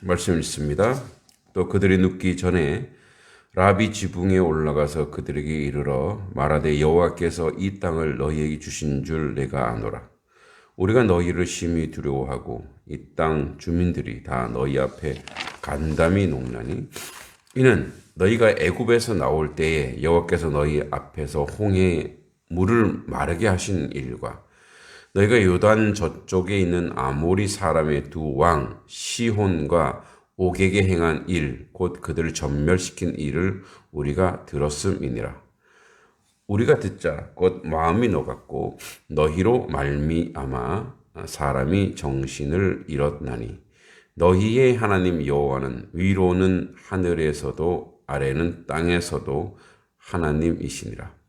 말씀 있습니다. 또 그들이 눕기 전에 라비 지붕에 올라가서 그들에게 이르러 말하되 여호와께서 이 땅을 너희에게 주신 줄 내가 아노라. 우리가 너희를 심히 두려워하고 이 땅 주민들이 다 너희 앞에 간담이 녹나니 이는 너희가 애굽에서 나올 때에 여호와께서 너희 앞에서 홍해 물을 마르게 하신 일과 너희가 요단 저쪽에 있는 아모리 사람의 두 왕 시혼과 옥에게 행한 일, 곧 그들을 전멸시킨 일을 우리가 들었음이니라. 우리가 듣자 곧 마음이 녹았고 너희로 말미암아 사람이 정신을 잃었나니 너희의 하나님 여호와는 위로는 하늘에서도 아래는 땅에서도 하나님이시니라.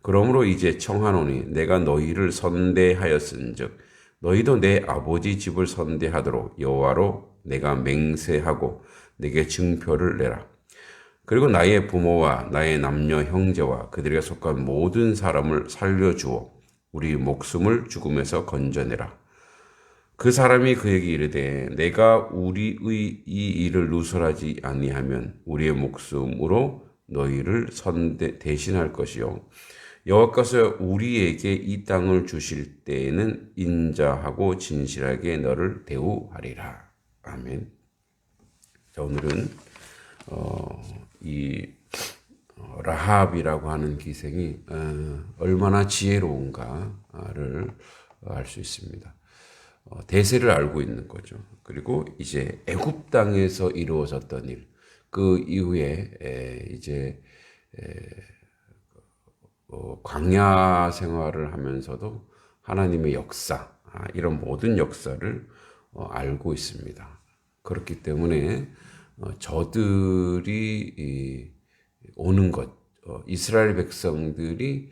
그러므로 이제 청하노니 내가 너희를 선대하였은즉 너희도 내 아버지 집을 선대하도록 여호와로 내가 맹세하고 내게 증표를 내라. 그리고 나의 부모와 나의 남녀 형제와 그들에게 속한 모든 사람을 살려주어 우리 목숨을 죽음에서 건져내라. 그 사람이 그에게 이르되 내가 우리의 이 일을 누설하지 아니하면 우리의 목숨으로 너희를 대신할 것이요 여호와께서 우리에게 이 땅을 주실 때에는 인자하고 진실하게 너를 대우하리라. 아멘. 자, 오늘은 이 라합이라고 하는 기생이 얼마나 지혜로운가를 알 수 있습니다. 대세를 알고 있는 거죠. 그리고 이제 애굽 땅에서 이루어졌던 일, 그 이후에 이제 광야 생활을 하면서도 하나님의 역사, 이런 모든 역사를 알고 있습니다. 그렇기 때문에 저들이 오는 것, 이스라엘 백성들이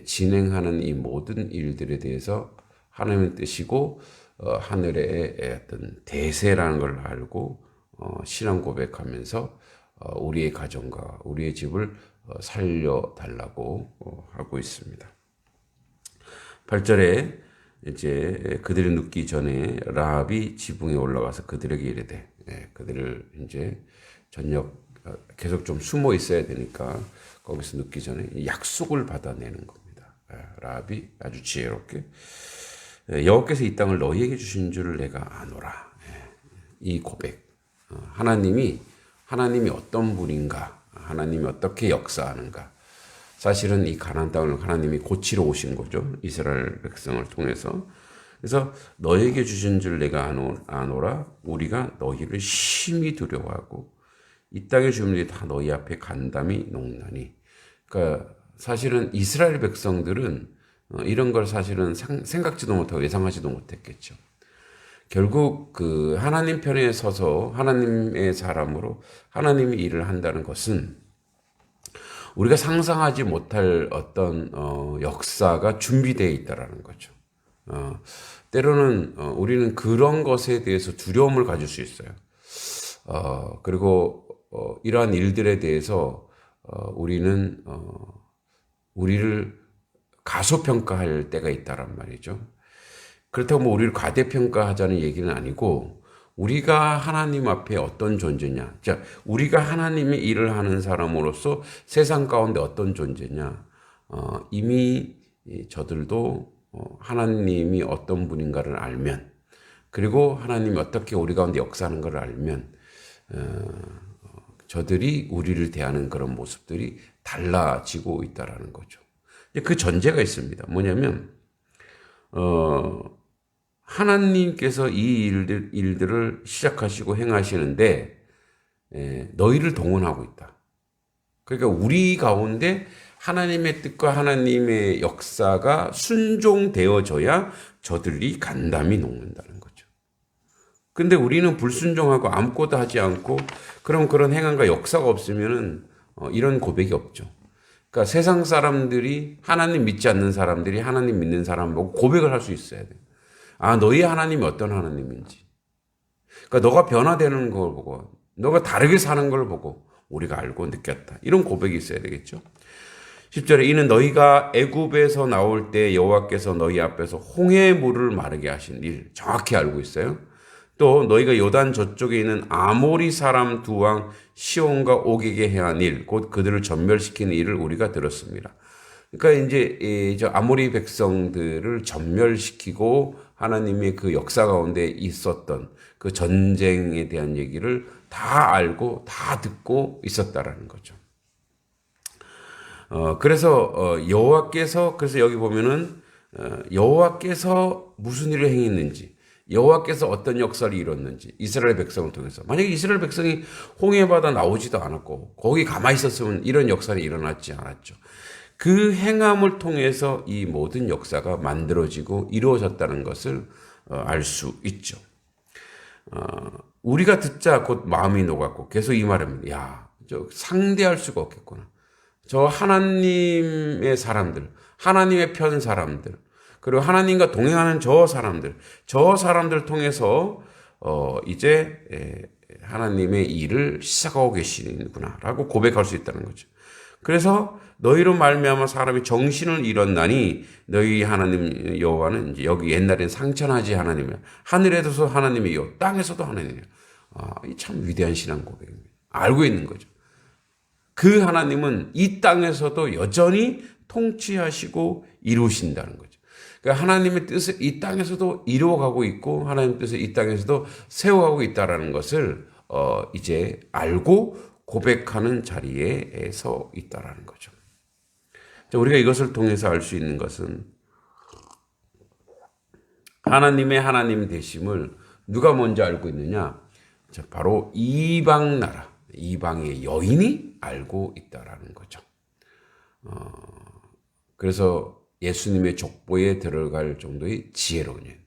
진행하는 이 모든 일들에 대해서 하나님의 뜻이고 하늘의 어떤 대세라는 걸 알고 신앙 고백하면서 우리의 가정과 우리의 집을 살려달라고 하고 있습니다. 8절에 이제 그들이 눕기 전에 라합이 지붕에 올라가서 그들에게 이르되, 그들을 이제 저녁 계속 좀 숨어 있어야 되니까 거기서 눕기 전에 약속을 받아내는 겁니다. 라합이 아주 지혜롭게 여호와께서 이 땅을 너희에게 주신 줄을 내가 아노라. 이 고백, 하나님이 어떤 분인가, 하나님이 어떻게 역사하는가. 사실은 이 가나안 땅을 하나님이 고치러 오신 거죠. 이스라엘 백성을 통해서. 그래서 너에게 주신 줄 내가 아노라. 우리가 너희를 심히 두려워하고 이 땅의 주민들이 다 너희 앞에 간담이 녹나니. 그러니까 사실은 이스라엘 백성들은 이런 걸 사실은 생각지도 못하고 예상하지도 못했겠죠. 결국 그 하나님 편에 서서 하나님의 사람으로 하나님이 일을 한다는 것은 우리가 상상하지 못할 어떤 역사가 준비되어 있다라는 거죠. 때로는 우리는 그런 것에 대해서 두려움을 가질 수 있어요. 그리고 이러한 일들에 대해서 우리는 우리를 가소평가할 때가 있다란 말이죠. 그렇다고 뭐 우리를 과대평가하자는 얘기는 아니고 우리가 하나님 앞에 어떤 존재냐. 자, 우리가 하나님의 일을 하는 사람으로서 세상 가운데 어떤 존재냐. 이미 저들도 하나님이 어떤 분인가를 알면, 그리고 하나님이 어떻게 우리 가운데 역사하는 것을 알면, 저들이 우리를 대하는 그런 모습들이 달라지고 있다라는 거죠. 그 전제가 있습니다. 뭐냐면, 하나님께서 이 일들을 시작하시고 행하시는데 너희를 동원하고 있다. 그러니까 우리 가운데 하나님의 뜻과 하나님의 역사가 순종되어져야 저들이 간담이 녹는다는 거죠. 근데 우리는 불순종하고 아무것도 하지 않고 그럼 그런 행함과 역사가 없으면은 이런 고백이 없죠. 그러니까 세상 사람들이 하나님 믿지 않는 사람들이 하나님 믿는 사람 보고 고백을 할 수 있어야 돼요. 너희 하나님이 어떤 하나님인지. 그러니까 너가 변화되는 걸 보고, 너가 다르게 사는 걸 보고 우리가 알고 느꼈다. 이런 고백이 있어야 되겠죠. 10절에 이는 너희가 애굽에서 나올 때 여호와께서 너희 앞에서 홍해 물을 마르게 하신 일 정확히 알고 있어요. 또 너희가 요단 저쪽에 있는 아모리 사람 두 왕 시온과 오게게 행한 일, 곧 그들을 전멸시키는 일을 우리가 들었습니다. 그러니까 이제 저 아모리 백성들을 전멸시키고 하나님의 그 역사 가운데 있었던 그 전쟁에 대한 얘기를 다 알고 다 듣고 있었다라는 거죠. 그래서 여호와께서 그래서 여기 보면은 여호와께서 무슨 일을 행했는지, 여호와께서 어떤 역사를 이뤘는지 이스라엘 백성을 통해서, 만약에 이스라엘 백성이 홍해바다 나오지도 않았고 거기 가만히 있었으면 이런 역사는 일어났지 않았죠. 그 행함을 통해서 이 모든 역사가 만들어지고 이루어졌다는 것을 알 수 있죠. 우리가 듣자 곧 마음이 녹았고 계속 이 말입니다. 야, 저 상대할 수가 없겠구나. 저 하나님의 사람들, 하나님의 편 사람들, 그리고 하나님과 동행하는 저 사람들 통해서 이제 하나님의 일을 시작하고 계시는구나라고 고백할 수 있다는 거죠. 그래서 너희로 말미암아 사람이 정신을 잃었나니 너희 하나님 여호와는 이제 여기 옛날엔 상천하지 하나님이야. 하늘에서도 하나님이요, 땅에서도 하나님이야. 이 참 위대한 신앙 고백입니다. 알고 있는 거죠. 그 하나님은 이 땅에서도 여전히 통치하시고 이루신다는 거죠. 그러니까 하나님의 뜻을 이 땅에서도 이루어가고 있고 하나님의 뜻을 이 땅에서도 세워가고 있다는 것을 이제 알고 고백하는 자리에 서 있다는 거죠. 우리가 이것을 통해서 알 수 있는 것은 하나님의 하나님 되심을 누가 먼저 알고 있느냐? 바로 이방 나라, 이방의 여인이 알고 있다라는 거죠. 그래서 예수님의 족보에 들어갈 정도의 지혜로운 여인.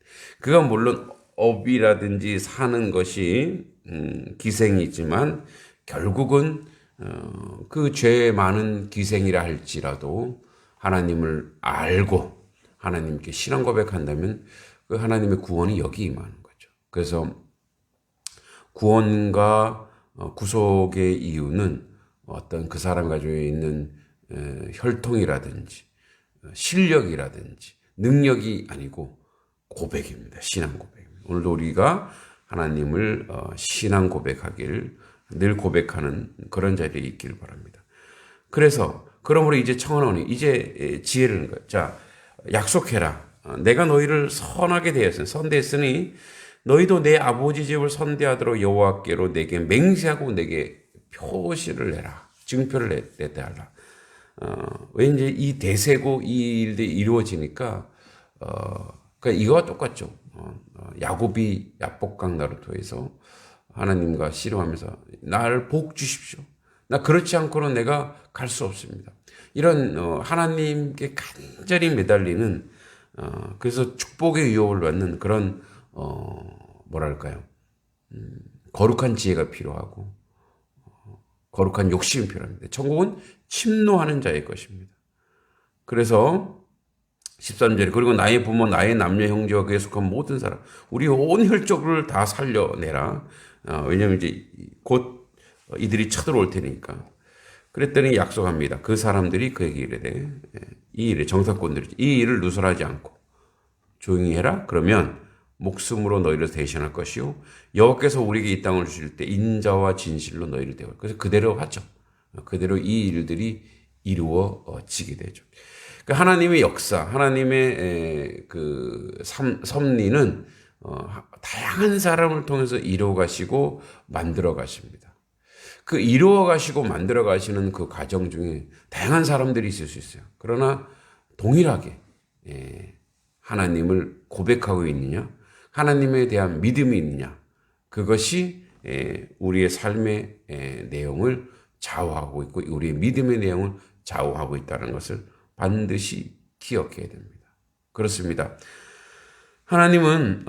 그가 물론 업이라든지 사는 것이 기생이지만 결국은 그 죄 많은 기생이라 할지라도 하나님을 알고 하나님께 신앙 고백한다면 그 하나님의 구원이 여기 임하는 거죠. 그래서 구원과 구속의 이유는 어떤 그 사람 가지고 있는 혈통이라든지 실력이라든지 능력이 아니고 고백입니다. 신앙 고백입니다. 오늘도 우리가 하나님을 신앙 고백하길 늘 고백하는 그런 자리에 있길 바랍니다. 그래서 그러므로 이제 청하노니 이제 지혜를 거예요. 자, 약속해라. 내가 너희를 선하게 대했으니 선대했으니 너희도 내 아버지 집을 선대하도록 여호와께로 내게 맹세하고 내게 표시를 내라. 증표를 내게 하라. 왠지 이 대세고 이 일들이 이루어지니까 그러니까 이거와 똑같죠. 야곱이 야복강 나루토에서 하나님과 씨름하면서 나를 복 주십시오. 나 그렇지 않고는 내가 갈 수 없습니다. 이런 하나님께 간절히 매달리는 그래서 축복의 유혹을 받는 그런 뭐랄까요? 거룩한 지혜가 필요하고 거룩한 욕심이 필요합니다. 천국은 침노하는 자의 것입니다. 그래서 13절에 그리고 나의 부모 나의 남녀 형제와 그에 속한 모든 사람 우리 온 혈족을 다 살려내라. 왜냐하면 이제 곧 이들이 쳐들어올 테니까. 그랬더니 약속합니다. 그 사람들이 그에게 이르되 이 일에 정사꾼들이 이 일을 누설하지 않고 조용히 해라. 그러면 목숨으로 너희를 대신할 것이요 여호와께서 우리에게 이 땅을 주실 때 인자와 진실로 너희를 대할. 그래서 그대로 하죠. 그대로 이 일들이 이루어지게 되죠. 하나님의 역사, 하나님의 그 섭리는 다양한 사람을 통해서 이루어 가시고 만들어 가십니다. 그 이루어 가시고 만들어 가시는 그 과정 중에 다양한 사람들이 있을 수 있어요. 그러나 동일하게 하나님을 고백하고 있느냐, 하나님에 대한 믿음이 있느냐, 그것이 우리의 삶의 내용을 좌우하고 있고 우리의 믿음의 내용을 좌우하고 있다는 것을 반드시 기억해야 됩니다. 그렇습니다. 하나님은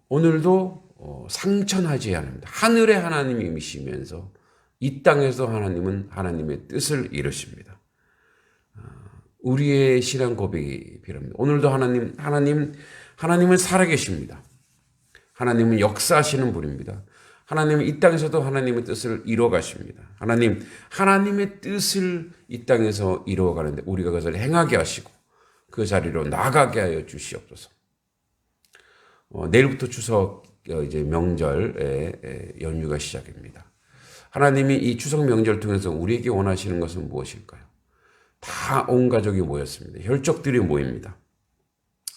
오늘도 상천하지 않습니다. 하늘의 하나님이시면서 이 땅에서 하나님은 하나님의 뜻을 이루십니다. 우리의 신앙 고백이 필요합니다. 오늘도 하나님은 살아계십니다. 하나님은 역사하시는 분입니다. 하나님은 이 땅에서도 하나님의 뜻을 이루어 가십니다. 하나님의 뜻을 이 땅에서 이루어 가는데 우리가 그것을 행하게 하시고 그 자리로 나가게 하여 주시옵소서. 내일부터 추석 이제 명절의 연휴가 시작입니다. 하나님이 이 추석 명절 통해서 우리에게 원하시는 것은 무엇일까요? 다 온 가족이 모였습니다. 혈족들이 모입니다.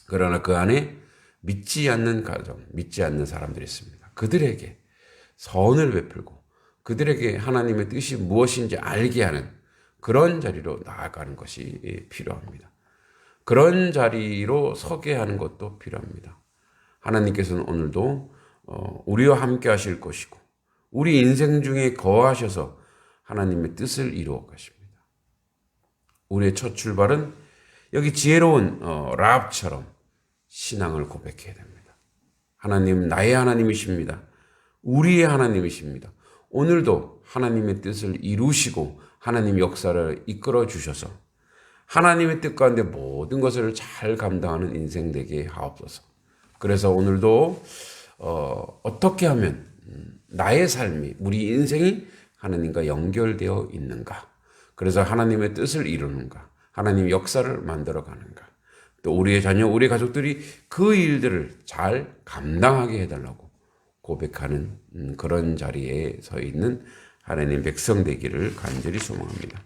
그러나 그 안에 믿지 않는 가정, 믿지 않는 사람들이 있습니다. 그들에게 선을 베풀고 그들에게 하나님의 뜻이 무엇인지 알게 하는 그런 자리로 나아가는 것이 필요합니다. 그런 자리로 서게 하는 것도 필요합니다. 하나님께서는 오늘도 우리와 함께 하실 것이고 우리 인생 중에 거하셔서 하나님의 뜻을 이루어 가십니다. 우리의 첫 출발은 여기 지혜로운 라합처럼 신앙을 고백해야 됩니다. 하나님 나의 하나님이십니다. 우리의 하나님이십니다. 오늘도 하나님의 뜻을 이루시고 하나님 역사를 이끌어 주셔서 하나님의 뜻 가운데 모든 것을 잘 감당하는 인생 되게 하옵소서. 그래서 오늘도 어떻게 하면 나의 삶이 우리 인생이 하나님과 연결되어 있는가? 그래서 하나님의 뜻을 이루는가? 하나님의 역사를 만들어 가는가? 또 우리의 자녀, 우리 가족들이 그 일들을 잘 감당하게 해달라고 고백하는 그런 자리에 서 있는 하나님 백성 되기를 간절히 소망합니다.